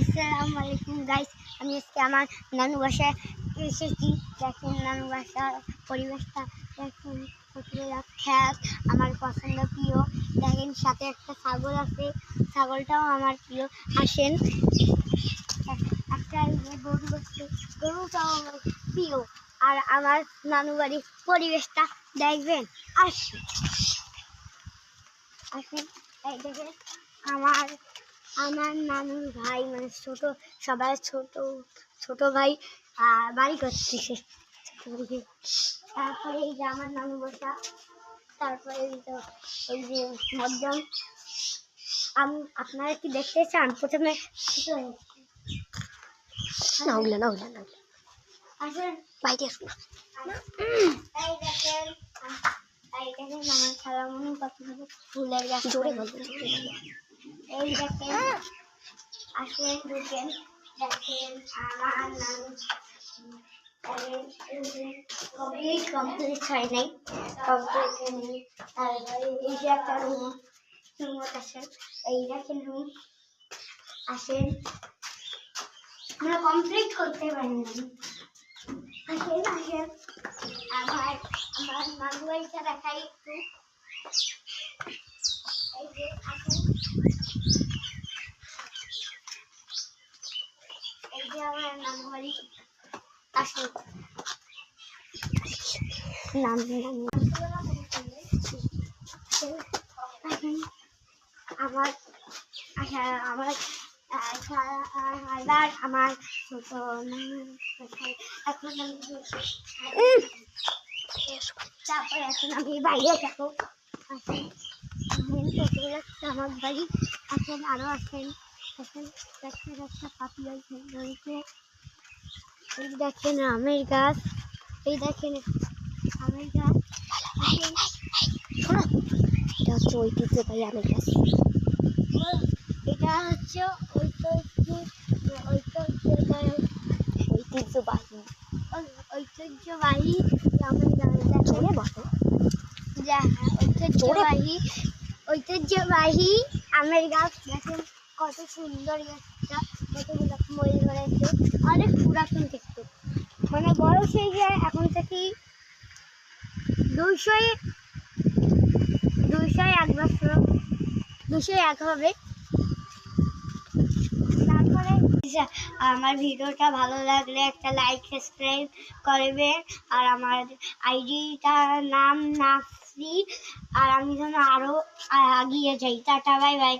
আসসালামু আলাইকুম গাইস, আমি আজকে আমার নানু বাসায় এসেছি। দেখেন নানু বাসার পরিবেশটা দেখুন, খ্যাত আমার পছন্দ প্রিয়। দেখেন সাথে একটা ছাগল আছে, ছাগলটাও আমার প্রিয়। আসেন, একটা গরু আছে, গরুটাও আমার প্রিয়। আর আমার নানু বাড়ির পরিবেশটা দেখবেন। আসেন, এই দেখেন আমার আমার নানুর ভাই, মানে সবাই ছোট ভাই বাড়ি করতেছে। তারপরে এই যে আমার নানু বসা, তারপরে এই যে মধ্যম। আপনারা কি দেখতে চান? প্রথমে এই দেখেন আমার খালামণি কত ফুলের গাছ। এই দেখেন, আসেন ঢুকেন। দেখেন আমার নানু কমপ্লিট হয় নাই, কমপ্লিট হয়নি। তারপরে এই যে একটা রুমত আসেন, এই দেখেন রুম। আসেন, আমরা কমপ্লিট করতে পারিনি। আসেন আমার নানু বাড়িটা দেখাই একটু। এই যে আসেন, এই যে আমার নানু বাড়ি। আসেন আমার আমার আমার ছোট এখন তারপরে এখন আমি বাইরে যাবো। আসেন, আমার বাড়ি। আসেন, আরো আসেন। দেখেন একটা পাখি রয়েছে। এই দেখেন আমের গাছ, এই দেখেন আমের গাছ। এটা হচ্ছে ঐতিহ্যবাহী আমের গাছ। এটা হচ্ছে ঐতিহ্যবাহী আমের গাছ। ঐতিহ্যবাহী আমের গাছ। দেখেন কত সুন্দর গাছটা, কতগুলো মই ধরেছে। অনেক পুরাতন কিন্তু, মানে বয়স হয়ে যায় এখন থেকে 201 বছর, 201 হবে। তারপরে আমার ভিডিওটা ভালো লাগলে একটা লাইক সাবস্ক্রাইব করবেন। আর আমার আইডিটার নাম নাফসি। আর আমি যেন আরো এগিয়ে যাই। Tata, bye bye.